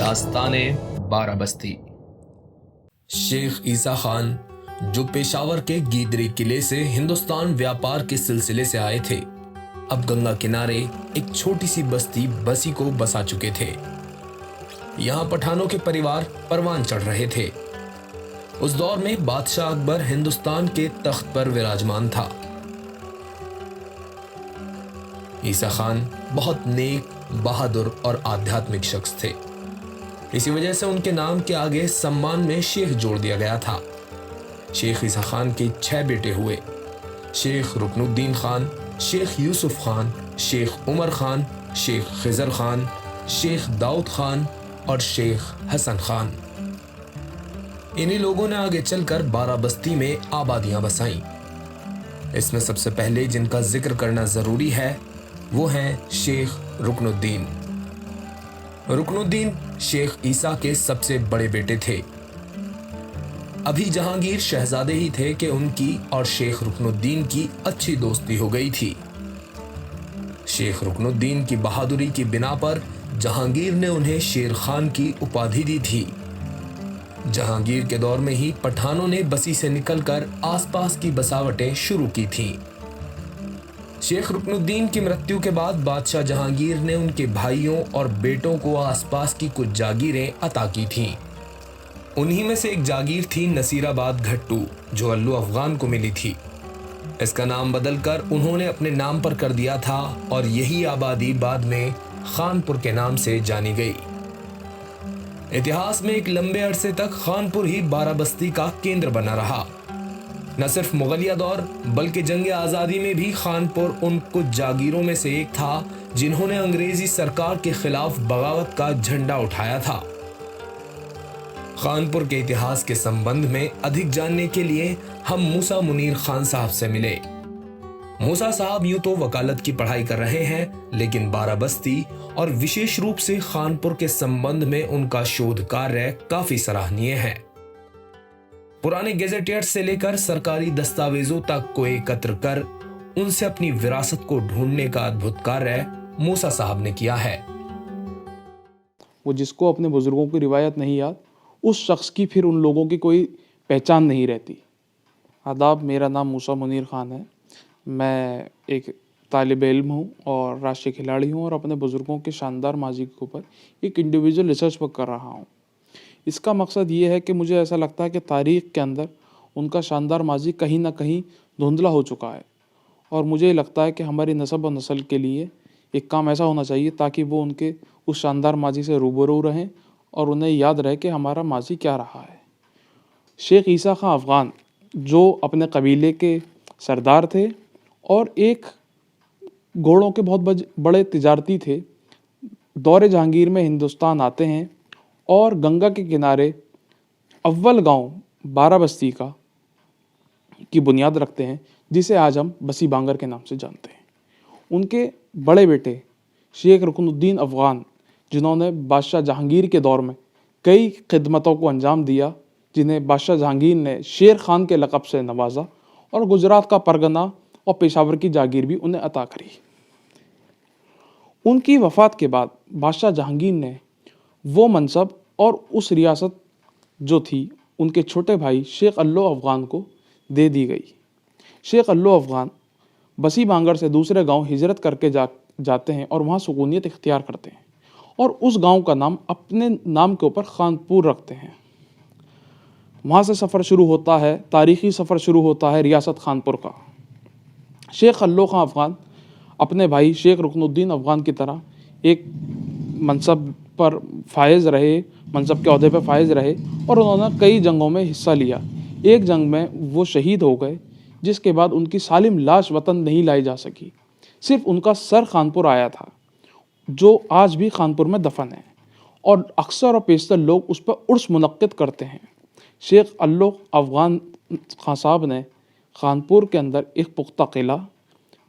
दास्ताने बाराबस्ती। शेख ईसा खान जो पेशावर के गीदरी किले से हिंदुस्तान व्यापार के सिलसिले से आए थे, अब गंगा किनारे एक छोटी सी बस्ती बसी को बसा चुके थे। यहाँ पठानों के परिवार परवान चढ़ रहे थे। उस दौर में बादशाह अकबर हिंदुस्तान के तख्त पर विराजमान था। ईसा खान बहुत नेक, बहादुर और आध्यात्मिक शख्स थे। इसी वजह से उनके नाम के आगे सम्मान में शेख जोड़ दिया गया था। शेख ईसा खान के 6 बेटे हुए। शेख रुकनुद्दीन खान, शेख यूसुफ खान, शेख उमर खान, शेख खिजर खान, शेख दाऊद खान और शेख हसन खान। इन्हीं लोगों ने आगे चलकर बाराबस्ती में आबादियां बसाई। इसमें सबसे पहले जिनका जिक्र करना जरूरी है वो हैं शेख रुकनुद्दीन। रुकनुद्दीन शेख ईसा के सबसे बड़े बेटे थे। अभी जहांगीर शहजादे ही थे कि उनकी और शेख रुकनुद्दीन की अच्छी दोस्ती हो गई थी। शेख रुकनुद्दीन की बहादुरी की बिना पर जहांगीर ने उन्हें शेर खान की उपाधि दी थी। जहांगीर के दौर में ही पठानों ने बसी से निकलकर आसपास की बसावटें शुरू की थीं। शेख रुकनुद्दीन की मृत्यु के बाद बादशाह जहांगीर ने उनके भाइयों और बेटों को आसपास की कुछ जागीरें अता की थीं। उन्हीं में से एक जागीर थी नसीराबाद घट्टू, जो अल्लू अफगान को मिली थी। इसका नाम बदलकर उन्होंने अपने नाम पर कर दिया था और यही आबादी बाद में खानपुर के नाम से जानी गई। इतिहास में एक लंबे अरसे तक खानपुर ही बाराबस्ती का केंद्र बना रहा। न सिर्फ मुगलिया दौर बल्कि जंग आज़ादी में भी खानपुर उन कुछ जागीरों में से एक था जिन्होंने अंग्रेजी सरकार के खिलाफ बगावत का झंडा उठाया था। खानपुर के इतिहास के संबंध में अधिक जानने के लिए हम मूसा मुनीर खान साहब से मिले। मूसा साहब यूं तो वकालत की पढ़ाई कर रहे हैं, लेकिन बाराबस्ती और विशेष रूप से खानपुर के संबंध में उनका शोध कार्य काफी सराहनीय है। पुराने गेजेटियर्स से लेकर सरकारी दस्तावेजों तक को एकत्र कर उनसे अपनी विरासत को ढूंढने का अद्भुत कार्य मूसा साहब ने किया है। वो जिसको अपने बुजुर्गों की रिवायत नहीं याद, उस शख्स की फिर उन लोगों की कोई पहचान नहीं रहती। आदाब, मेरा नाम मूसा मुनीर खान है। मैं एक तालिब इल्म हूँ और राष्ट्रीय खिलाड़ी हूँ और अपने बुजुर्गों के शानदार माजी के ऊपर एक इंडिविजुअल रिसर्च वर्क कर रहा हूँ। इसका मकसद ये है कि मुझे ऐसा लगता है कि तारीख़ के अंदर उनका शानदार माजी कहीं ना कहीं धुंधला हो चुका है और मुझे लगता है कि हमारी नस्ब और नस्ल के लिए एक काम ऐसा होना चाहिए ताकि वो उनके उस शानदार माजी से रूबरू रहें और उन्हें याद रहे कि हमारा माजी क्या रहा है। शेख ईसा खां अफ़गान जो अपने कबीले के सरदार थे और एक घोड़ों के बहुत बड़े तिजारती थे, दौरे जहांगीर में हिंदुस्तान आते हैं और गंगा के किनारे अव्वल गांव बाराबस्ती की बुनियाद रखते हैं, जिसे आज हम बसी बांगर के नाम से जानते हैं। उनके बड़े बेटे शेख रुकनुद्दीन अफ़गान, जिन्होंने बादशाह जहांगीर के दौर में कई खिदमतों को अंजाम दिया, जिन्हें बादशाह जहांगीर ने शेर खान के लक़ब से नवाजा और गुजरात का परगना और पेशावर की जागीर भी उन्हें अता करी। उनकी वफ़ात के बाद बादशाह जहांगीर ने वो मनसब और उस रियासत जो थी उनके छोटे भाई शेख अल्लो अफ़गान को दे दी गई। शेख अल्लो अफ़गान बसी बांगर से दूसरे गांव हिजरत करके जाते हैं और वहाँ सुकूनियत इख्तियार करते हैं और उस गांव का नाम अपने नाम के ऊपर खानपुर रखते हैं। वहाँ से सफ़र शुरू होता है, तारीख़ी सफ़र शुरू होता है रियासत खानपुर का। शेख अल्लो खां अफ़गान अपने भाई शेख रुकनुद्दीन अफ़गान की तरह एक मनसब पर फायज़ रहे, मनसब के ओहदे पर फायज़ रहे और उन्होंने कई जंगों में हिस्सा लिया। एक जंग में वो शहीद हो गए, जिसके बाद उनकी सालिम लाश वतन नहीं लाई जा सकी। सिर्फ उनका सर खानपुर आया था, जो आज भी खानपुर में दफन है और अक्सर और पेशतर लोग उस पर उर्स मुनक्किद करते हैं। शेख अल्लो अफ़गान खां साहब ने खानपुर के अंदर एक पुख्ता किला,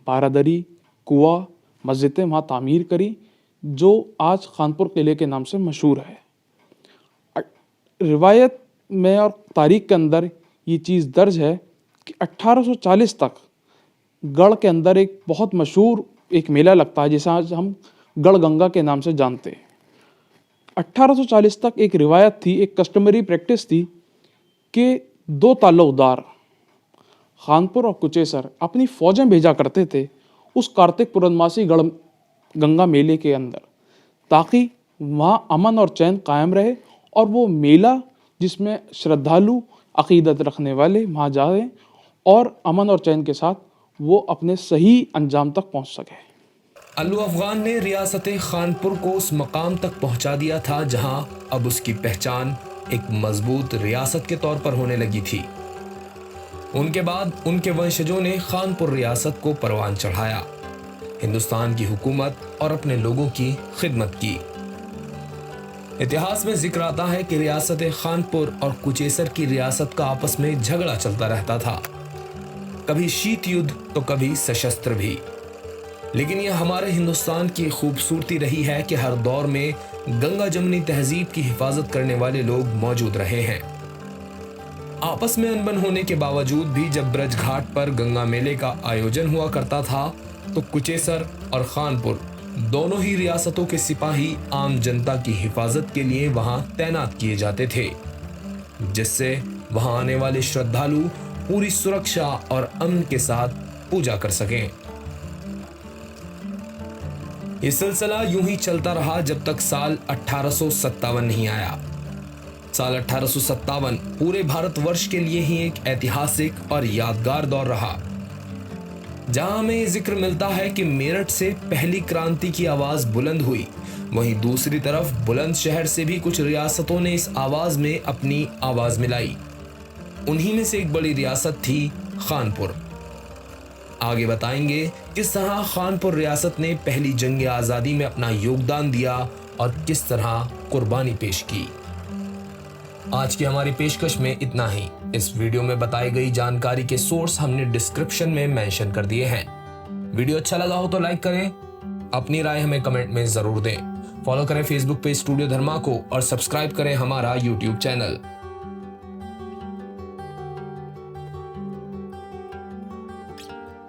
बारादरी, कुआं, मस्जिदें वहाँ तामीर करी, जो आज खानपुर किले के नाम से मशहूर है। रिवायत में और तारीख़ के अंदर ये चीज़ दर्ज है कि 1840 तक गढ़ के अंदर एक बहुत मशहूर एक मेला लगता है, जिसे आज हम गढ़ गंगा के नाम से जानते हैं। 1840 तक एक रिवायत थी, एक कस्टमरी प्रैक्टिस थी कि दो ताल्लुकदार खानपुर और कुचेसर अपनी फौजें भेजा करते थे उस कार्तिक पूर्णमासी गंगा मेले के अंदर, ताकि वहाँ अमन और चैन कायम रहे और वो मेला जिसमें श्रद्धालु अकीदत रखने वाले वहाँ जाएं और अमन और चैन के साथ वो अपने सही अंजाम तक पहुँच सके। अल्लू अफगान ने रियासत खानपुर को उस मकाम तक पहुंचा दिया था जहां अब उसकी पहचान एक मजबूत रियासत के तौर पर होने लगी थी। उनके बाद उनके वंशजों ने खानपुर रियासत को परवान चढ़ाया, हिंदुस्तान की हुकूमत और अपने लोगों की खिदमत की। इतिहास में जिक्र आता है कि रियासत खानपुर और कुचेसर की रियासत का आपस में झगड़ा चलता रहता था, कभी शीत युद्ध तो कभी सशस्त्र भी। लेकिन यह हमारे हिंदुस्तान की खूबसूरती रही है कि हर दौर में गंगा जमुनी तहजीब की हिफाजत करने वाले लोग मौजूद रहे हैं। आपस में अनबन होने के बावजूद भी जब ब्रज घाट पर गंगा मेले का आयोजन हुआ करता था तो कुचेसर और खानपुर दोनों ही रियासतों के सिपाही आम जनता की हिफाजत के लिए वहां तैनात किए जाते थे, जिससे वहां आने वाले श्रद्धालु पूरी सुरक्षा और अमन के साथ पूजा कर सकें। ये सिलसिला यूं ही चलता रहा जब तक साल 1857 नहीं आया। साल 1857 पूरे भारतवर्ष के लिए ही एक ऐतिहासिक और यादगार दौर रहा, जहां हमें ये जिक्र मिलता है कि मेरठ से पहली क्रांति की आवाज बुलंद हुई, वहीं दूसरी तरफ बुलंदशहर से भी कुछ रियासतों ने इस आवाज में अपनी आवाज मिलाई। उन्हीं में से एक बड़ी रियासत थी खानपुर। आगे बताएंगे किस तरह खानपुर रियासत ने पहली जंग आज़ादी में अपना योगदान दिया और किस तरह कुर्बानी पेश की। आज की हमारी पेशकश में इतना ही। इस वीडियो में बताई गई जानकारी के सोर्स हमने डिस्क्रिप्शन में मेंशन कर दिए हैं। वीडियो अच्छा लगा हो तो लाइक करें, अपनी राय हमें कमेंट में जरूर दें। फॉलो करें फेसबुक पेज स्टूडियो धर्मा को और सब्सक्राइब करें हमारा यूट्यूब चैनल।